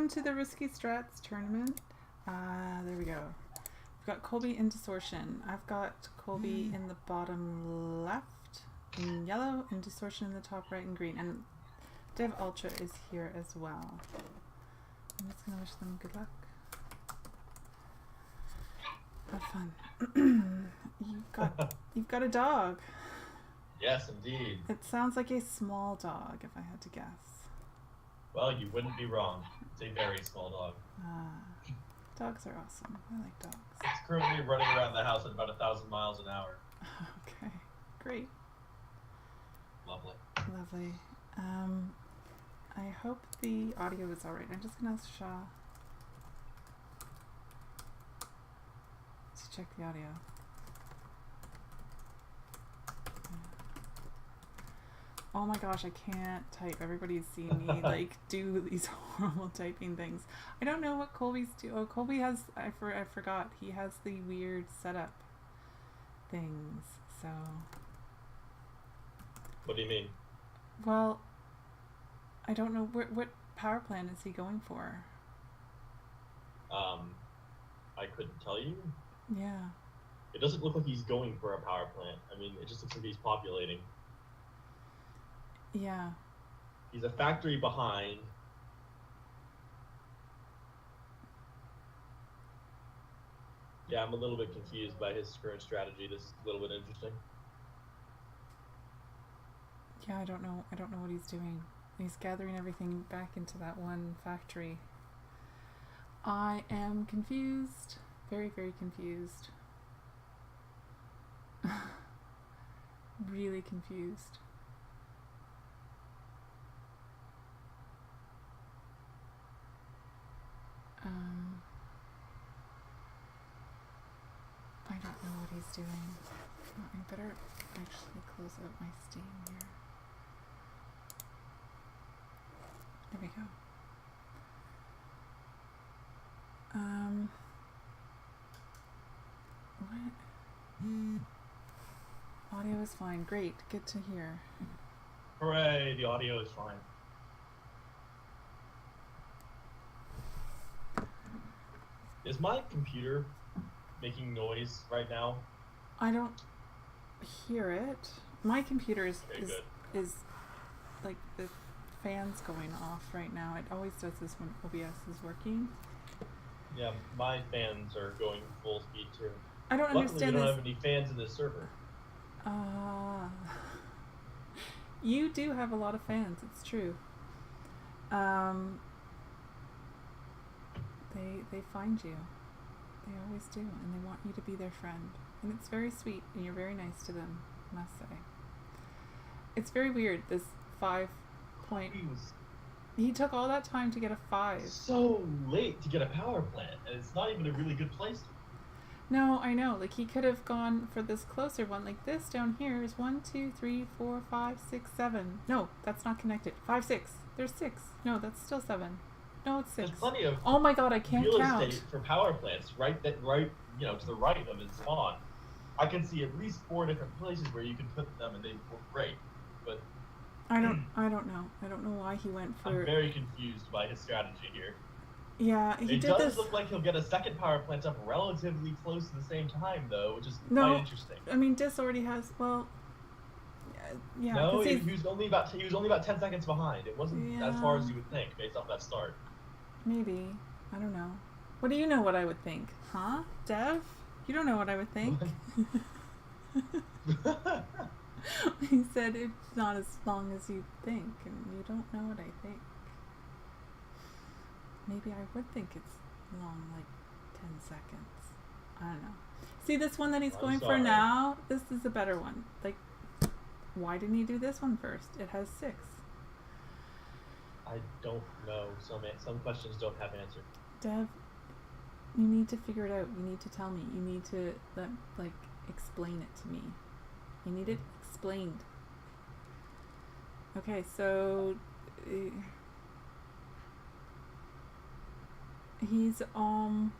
to the Risky Strats tournament. There we go. We've got Kolby in Distortion. I've got Kolby in the bottom left in yellow and Distortion in the top right in green. And Dev Ultra is here as well. I'm just going to wish them good luck. Have fun. You've got a dog. Yes, indeed. It sounds like a small dog, if I had to guess. Well, you wouldn't be wrong. It's a very small dog. Dogs are awesome. I like dogs. It's currently running around the house at about 1,000 miles an hour. Okay, great. Lovely. Lovely. I hope the audio is alright. I'm just gonna ask Shaw to check the audio. Oh my gosh, I can't type. Everybody's seeing me like do these horrible typing things. I don't know what Kolby's do. Oh, Kolby has, I forgot, he has the weird setup things, so. What do you mean? Well, I don't know, what power plan is he going for? I couldn't tell you. Yeah. It doesn't look like he's going for a power plant. I mean, it just looks like he's populating. Yeah. He's a factory behind. Yeah, I'm a little bit confused by his current strategy. This is a little bit interesting. Yeah, I don't know what he's doing. He's gathering everything back into that one factory. I am confused. Very, very confused. Really confused. I don't know what he's doing. Oh, I better actually close out my Steam here. There we go. What? Audio is fine. Great. Good to hear. Hooray, the audio is fine. Is my computer making noise right now? I don't hear it. My computer is like the fan's going off right now. It always does this when OBS is working. Yeah, my fans are going full speed too. I don't understand we don't this. have any fans in this server. You do have a lot of fans, it's true. They find you. They always do, and they want you to be their friend. And it's very sweet, and you're very nice to them, I must say. It's very weird, this 5 point... He took all that time to get a 5. So late to get a power plant, and it's not even a really good place. No, I know. Like, he could have gone for this closer one. Like, this down here is 1, 2, 3, 4, 5, 6, 7. No, that's not connected. 5, 6. There's 6. No, that's still 7. No, it's 6. There's plenty of oh my god, I can't real count. estate for power plants right, to the right of his spawn. I can see at least 4 different places where you can put them, and they work great. But I don't know. I don't know why he went for... I'm very confused by his strategy here. Yeah, he it did does this... look like he'll get a second power plant up relatively close to the same time, though, which is no, quite interesting. I mean, Dis already has... Well, yeah. No, he was only about 10 seconds behind. It wasn't as far as you would think based off that start. Maybe. I don't know. What do you know what I would think? Huh? Dev? You don't know what I would think. He said it's not as long as you think, and you don't know what I think. Maybe I would think it's long, like 10 seconds. I don't know. See this one that he's going for now? This is a better one. Like, why didn't he do this one first? It has 6. I don't know. Some questions don't have answers. Dev, you need to figure it out. You need to tell me. You need to explain it to me. You need it explained. Okay, so he's 7%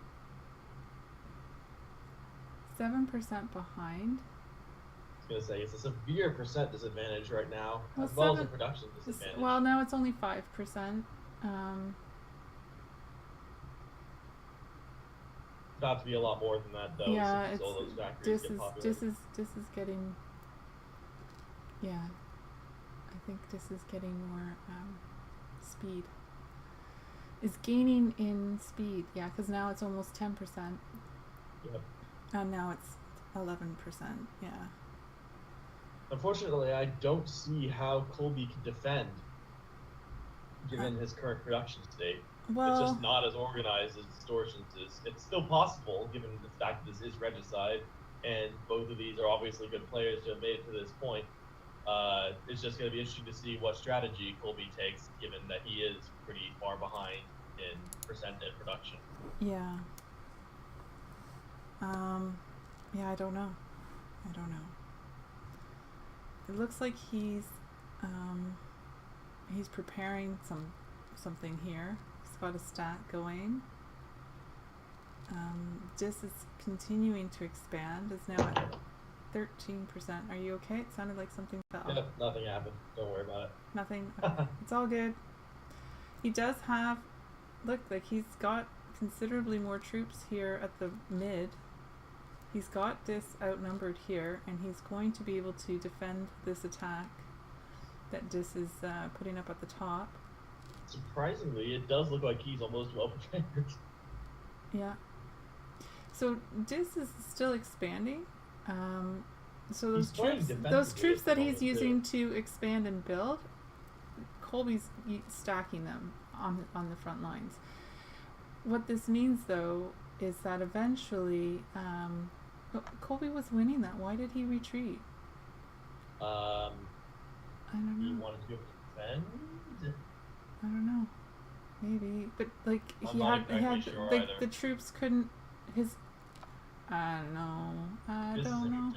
behind. I was gonna say it's a severe percent disadvantage right now, well, as well as a production disadvantage. Well, now it's only 5%. about to be a lot more than that, though, Yeah, since it's all those factories get popular. this is getting. Yeah, I think this is getting more speed. Is gaining in speed, yeah, because now it's almost 10%. Yep. And now it's 11%. Yeah. Unfortunately, I don't see how Kolby can defend, given his current production state. Well, it's just not as organized as Distortions is. It's still possible, given the fact that this is Regicide, and both of these are obviously good players to have made it to this point. It's just going to be interesting to see what strategy Kolby takes, given that he is pretty far behind in percent and production. Yeah. Yeah, I don't know. It looks like he's preparing something here. He's got a stat going. Dis is continuing to expand. Is now at 13%. Are you okay? It sounded like something fell. Yeah, nothing happened. Don't worry about it. Nothing. It's all good. He does have, look, like he's got considerably more troops here at the mid. He's got Dis outnumbered here, and he's going to be able to defend this attack that Dis is putting up at the top. Surprisingly, it does look like he's almost well prepared. Yeah. So Dis is still expanding. So those troops that he's using to expand and build, Kolby's stacking them on the front lines. What this means, though, is that eventually, Kolby was winning that. Why did he retreat? I don't know. He wanted to be able to defend. I don't know. Maybe, but like he had sure like the troops couldn't. I don't know.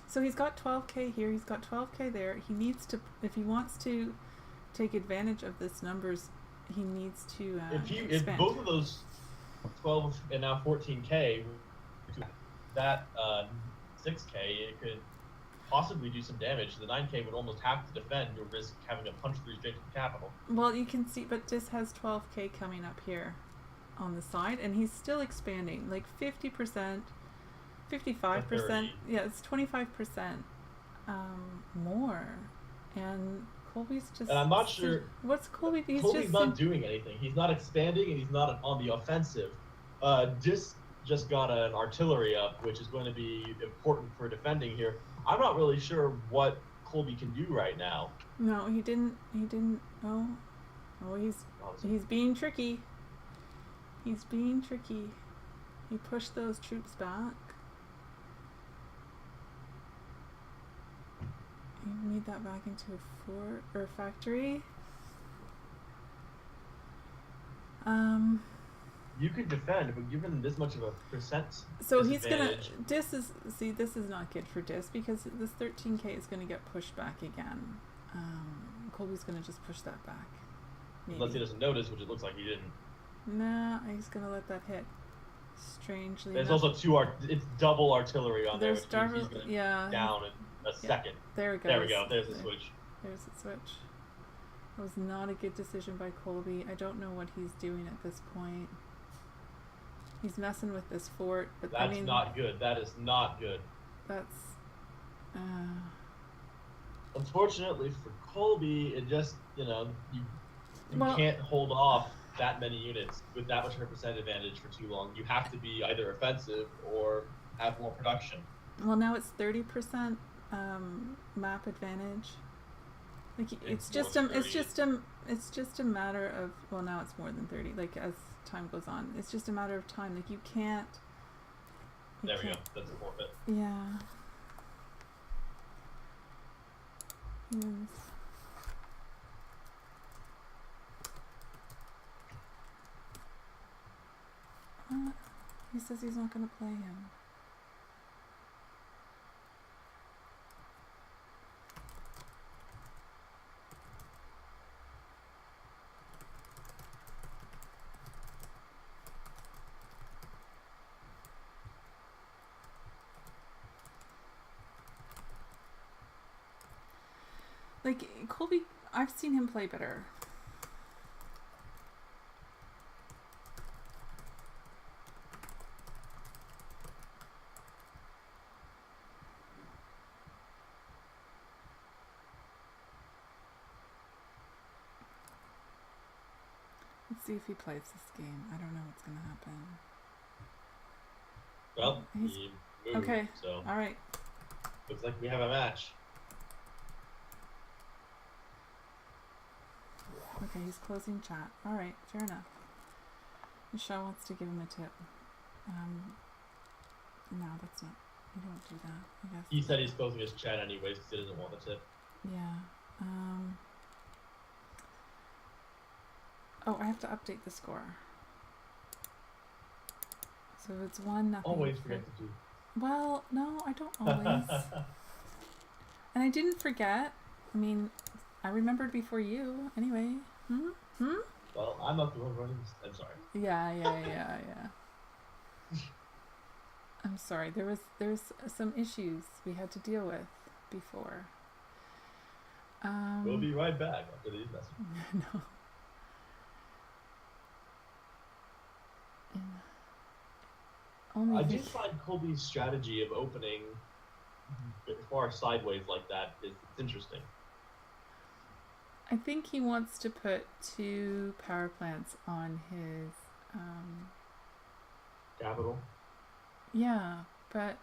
So he's got 12k here. He's got 12k there. He needs to, if he wants to take advantage of this numbers, he needs to if both of those 12 and now 14k, that 6k, it could possibly do some damage. The 9k would almost have to defend or risk having a punch through straight to the capital. Well, you can see, but Dis has 12k coming up here on the side, and he's still expanding, like 50%, 55%. Yeah, it's 25% more, and Kolby's just. And I'm not sure. What's Kolby? Kolby's not doing anything. He's not expanding, and he's not on the offensive. Dis just got an artillery up, which is going to be important for defending here. I'm not really sure what Kolby can do right now. No, he didn't. Oh, he's being tricky. He's being tricky. He pushed those troops back. You need that back into a fort or a factory. You could defend, but given this much of a percent, so he's gonna. This is not good for Dis, because this 13k is gonna get pushed back again. Kolby's gonna just push that back. Maybe. Unless he doesn't notice, which it looks like he didn't. Nah, he's gonna let that hit. Strangely There's enough. also it's double artillery on There's there. Which he's yeah. Down in a second. There it goes. There we go. There's the switch. There's the switch. That was not a good decision by Kolby. I don't know what he's doing at this point. He's messing with this fort, but that's not good. That is not good. That's. Unfortunately for Kolby, it just you can't hold off that many units with that much of a percent advantage for too long. You have to be either offensive or have more production. Well, now it's 30% map advantage. Like it's just a matter of, well, now it's more than 30. Like as time goes on, it's just a matter of time. Like you can't. There we go. That's a forfeit. Yeah. Yes. He says he's not going to play him. Like, Kolby, I've seen him play better. Let's see if he plays this game. I don't know what's gonna happen. Well, He's he moved, okay. so All right. looks like we have a match. Okay, he's closing chat. All right, fair enough. Michelle wants to give him a tip. No, that's not. You don't do that, I guess. He said he's closing his chat anyways because he doesn't want the tip. Yeah. Oh, I have to update the score. So it's 1-0. Always forget to do. Well, no, I don't always. And I didn't forget. I mean, I remembered before you. Anyway. Well, I'm not the one running. I'm sorry. Yeah. I'm sorry. There's some issues we had to deal with before. We'll be right back after these messages. No. I do find Kolby's strategy of opening far sideways like that is interesting. I think he wants to put 2 power plants on his Capital. Yeah, but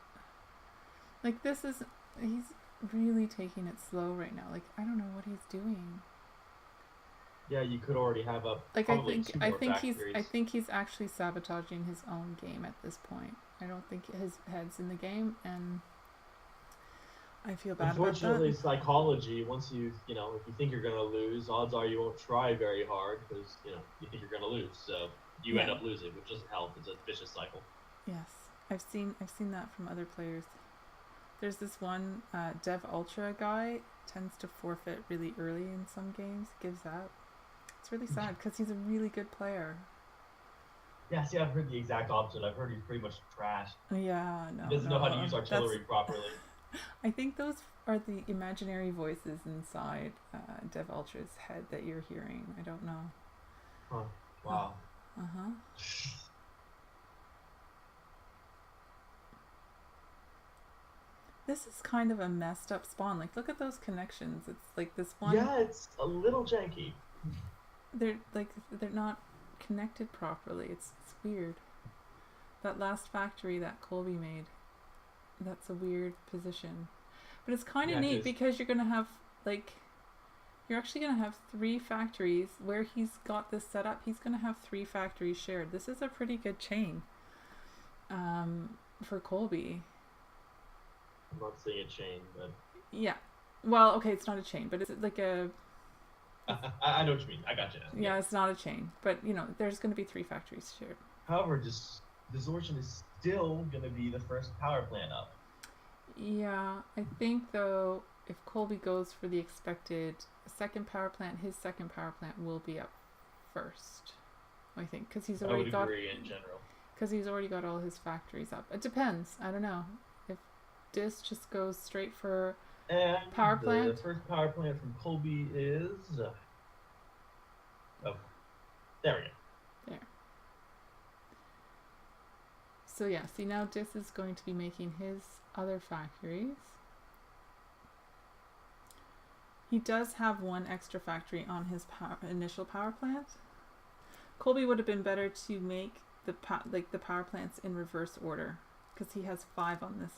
like he's really taking it slow right now. Like I don't know what he's doing. Yeah, you could already have a like I think he's actually sabotaging his own game at this point. I don't think his head's in the game, and I feel bad about that. Unfortunately, psychology, once if you think you're going to lose, odds are you won't try very hard because, you think you're going to lose. So you end up losing, which doesn't help. It's a vicious cycle. Yes. I've seen that from other players. There's this one Dev Ultra guy tends to forfeit really early in some games, gives up. It's really sad because he's a really good player. Yeah, see, I've heard the exact opposite. I've heard he's pretty much trash. Yeah, no. He doesn't know how to use artillery properly. I think those are the imaginary voices inside Dev Ultra's head that you're hearing. I don't know. Huh. Wow. Uh-huh. This is kind of a messed up spawn. Like, look at those connections. It's like this one. Yeah, it's a little janky. They're not connected properly. It's weird. That last factory that Kolby made, that's a weird position. But it's kind of neat because you're gonna have you're actually gonna have 3 factories where he's got this set up. He's gonna have 3 factories shared. This is a pretty good chain for Kolby. I'm not saying a chain, but yeah. Well, okay, it's not a chain, but it's like a. I know what you mean. I got you. Yeah, it's not a chain, but there's going to be 3 factories shared. However, Disortion is still going to be the first power plant up. Yeah, I think though, if Kolby goes for the expected second power plant, his second power plant will be up first. I think because he's already got. I would agree in general. Because he's already got all his factories up. It depends. I don't know if Dis just goes straight for. And power plant? The first power plant from Kolby is... there we go. There. So yeah, see now Dis is going to be making his other factories. He does have 1 extra factory on his initial power plant. Kolby would have been better to make the power plants in reverse order because he has 5 on this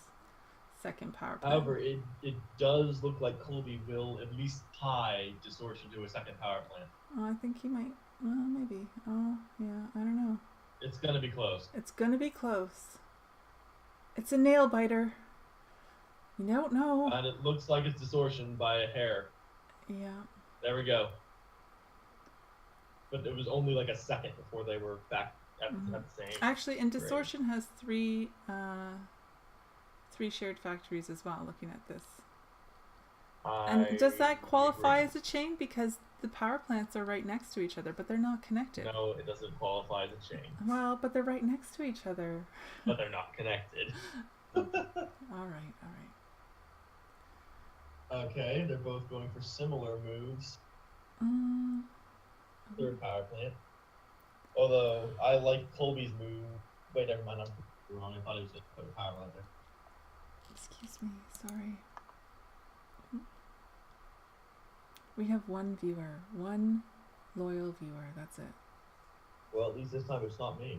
second power plant. However, it does look like Kolby will at least tie Disortion to a second power plant. Oh, I think he might. Well, maybe. Oh, yeah. I don't know. It's gonna be close. It's gonna be close. It's a nail biter. You don't know. And it looks like it's Disortion by a hair. Yeah. There we go. But it was only like a second before they were back at the same. Actually, and Disortion has 3 shared factories as well, looking at this. And does that qualify as a chain? Because the power plants are right next to each other, but they're not connected. No, it doesn't qualify as a chain. Well, but they're right next to each other. But they're not connected. All right. Okay, they're both going for similar moves. Third power plant. Although, I like Kolby's move. Wait, never mind, I'm wrong. I thought it was a power plant there. Excuse me, sorry. We have 1 viewer, 1 loyal viewer, that's it. Well, at least this time it's not me.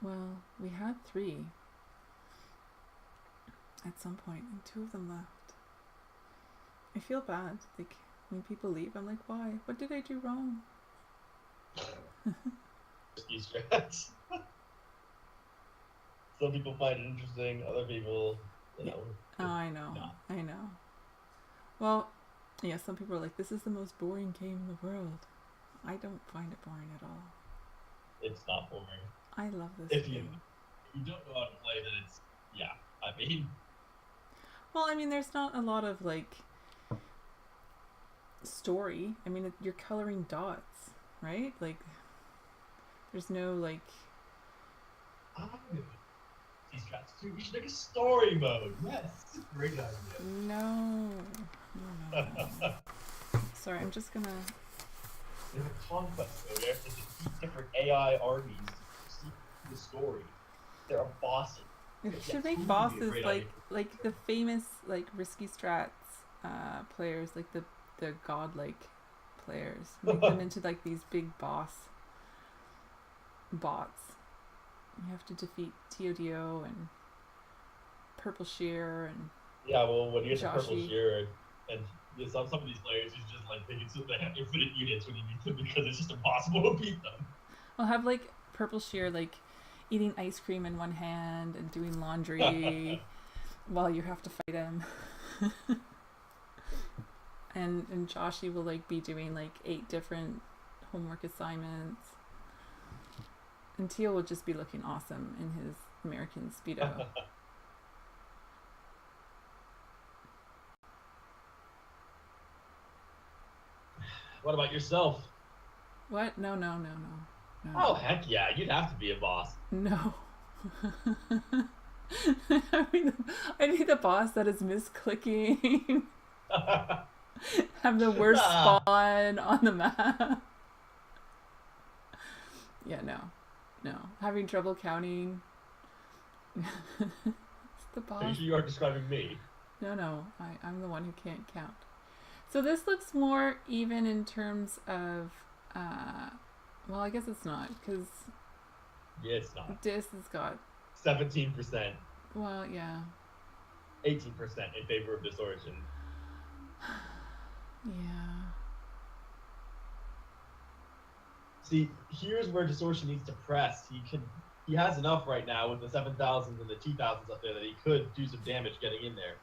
Well, we had 3 at some point, and 2 of them left. I feel bad. Like, when people leave, I'm like, why? What did I do wrong? Risky strats. Some people find it interesting. Other people, you know. Oh, I know. No. I know. Well, yeah, some people are like, this is the most boring game in the world. I don't find it boring at all. It's not boring. I love this If game. you don't know how to play, then it's, yeah. I mean, Well, I mean, there's not a lot of, like, story. I mean, you're coloring dots, right? Like, there's no, like... these guys too. We should make a story mode. Yes, great idea. No. Sorry, I'm just gonna... There's a conquest mode. You have to defeat different AI armies to see the story. There are bosses. It Yes, should make would be a bosses great like the famous, like, Risky Strats players, like the godlike players. Make them into, like, these big bots. You have to defeat TODO and Purple Shear and Yeah, well, when you get to Purple Joshy. Shear and some of these players, who's just like thinking so they have infinite units when you meet them because it's just impossible to beat them. I'll have, like, Purple Shear, like, eating ice cream in one hand and doing laundry while you have to fight him. and Joshy will, like, be doing, like, 8 different homework assignments. And Teal will just be looking awesome in his American Speedo. What about yourself? What? No. Oh, heck yeah, you'd have to be a boss. No. I need a boss that is misclicking. Have the worst spawn on the map. Yeah, no. Having trouble counting. It's the boss. Are you sure you are describing me? No. I'm the one who can't count. So this looks more even in terms of, well, I guess it's not, because Yeah, it's not. Dis has got, 17%, well, yeah. 18% in favor of Disortion. Yeah. See, here's where Disortion needs to press. He has enough right now with the 7,000s and the 2,000s up there that he could do some damage getting in there.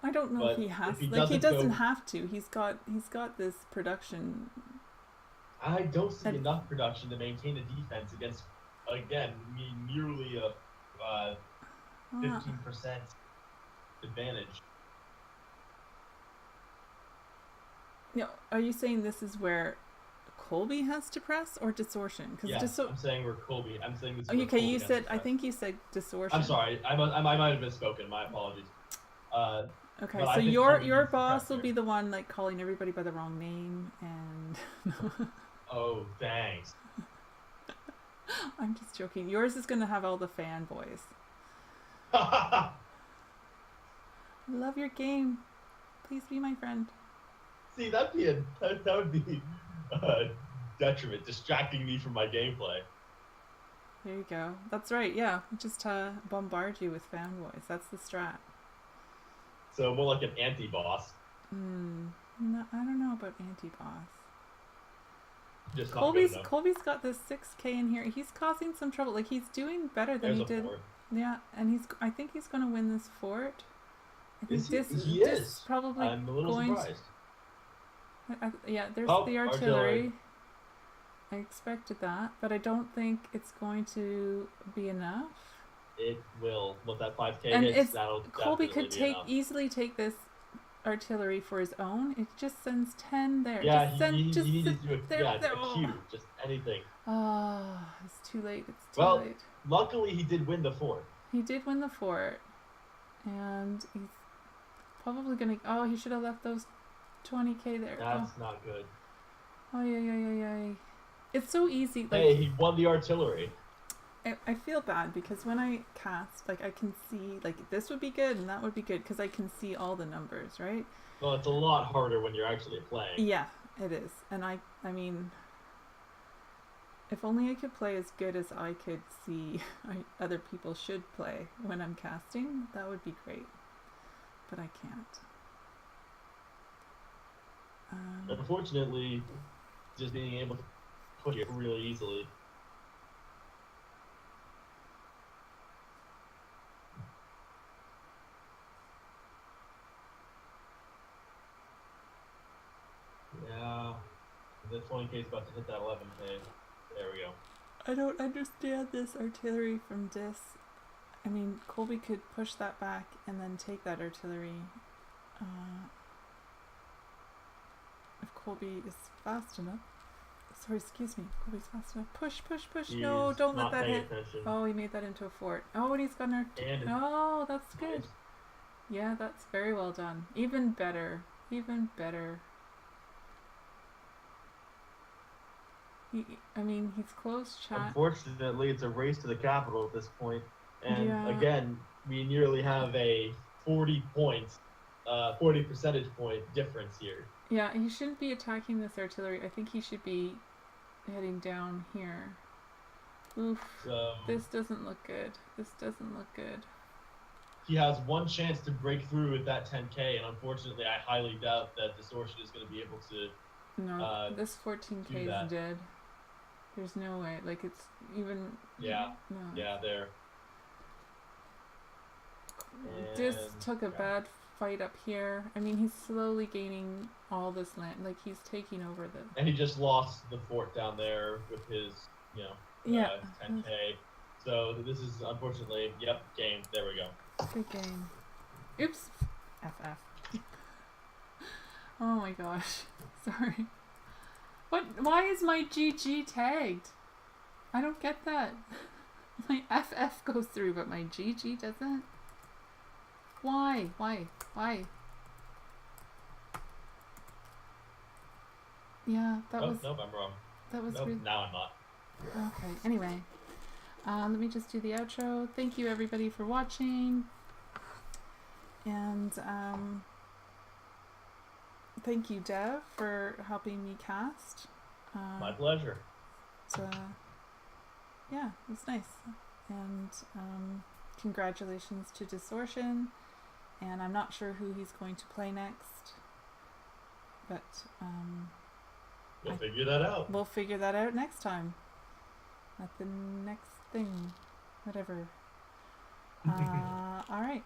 I don't know But if he has, if he like, he doesn't doesn't go- have to. He's got this production. I don't see And- enough production to maintain a defense against, again, nearly a 15% advantage. No, are you saying this is where Kolby has to press or Disortion? Yeah, Because I'm saying we're Kolby. I'm saying this. is okay, where Kolby you has to said, I press. think you said Disortion. I'm sorry. I might have misspoken. My apologies. Okay, But I so think your Kolby needs to boss press will there. be the one, like, calling everybody by the wrong name, and Oh, thanks. I'm just joking. Yours is gonna have all the fanboys. See, I love your game. Please be my friend. that would be detriment, distracting me from my gameplay. There you go. That's right. Yeah, just bombard you with fanboys. That's the strat. So more like an anti-boss. No, I don't know about anti-boss. Just not good Kolby's enough. got this 6K in here. He's causing some trouble. Like, he's doing better than There's he a did. 4. Yeah, and I think he's going to win this fort. I think Is he? this He this is. probably I'm a little going surprised. yeah, there's Oh, the artillery. artillery. I expected that, but I don't think it's going to be enough. It will. With that 5K And hits, it's that'll Kolby definitely could be take enough. easily take this artillery for his own. It just sends 10 there. Yeah, just send, he just needed to do there, a there. Q, just anything. Oh, it's too late. It's too Well- late. Luckily, he did win the fort. He did win the fort, and he's probably gonna. Oh, he should have left those 20K there. That's not good. Oh, yeah. It's so easy. Like, Hey, he won the artillery. I feel bad because when I cast, like, I can see, like, this would be good and that would be good because I can see all the numbers, right? Well, it's a lot harder when you're actually playing. Yeah, it is. And I mean, If only I could play as good as I could see other people should play when I'm casting, that would be great. But I can't. Unfortunately, just being able to push it really easily. Yeah, the 20K is about to hit that 11K. There we go. I don't understand this artillery from Dis. I mean, Kolby could push that back and then take that artillery. If Kolby is fast enough. Sorry, excuse me. Kolby's fast enough. Push, push, push. No, don't let that hit. Attention. Oh, he made that into a fort. Oh, and he's got an Oh, that's good. Yeah, that's very well done. Even better. Even better. I mean, he's closed chat. Unfortunately, it's a race to the capital at this point. And again, we nearly have a 40 percentage point difference here. Yeah, he shouldn't be attacking this artillery. I think he should be heading down here. Oof. So, this doesn't look good. This doesn't look good. He has one chance to break through with that 10K, and unfortunately, I highly doubt that Disortion is going to be able to. No, this 14K is dead. There's no way. Like, it's even. Yeah. No. Yeah, there. Dis took a bad fight up here. I mean, he's slowly gaining all this land. Like, he's taking over the. And he just lost the fort down there with his, 10K. So this is unfortunately, game. There we go. Good game. Oops. FF. Oh my gosh. Sorry. Why is my GG tagged? I don't get that. My FF goes through, but my GG doesn't. Why? Yeah, that was... Nope, I'm wrong. That was... Nope, now I'm not. Okay, anyway. Let me just do the outro. Thank you everybody for watching. And, thank you, Dev, for helping me cast. My pleasure. Yeah, it was nice. And congratulations to Disortion. And I'm not sure who he's going to play next. But we'll figure that out. We'll figure that out next time. At the next thing. Whatever. Alright.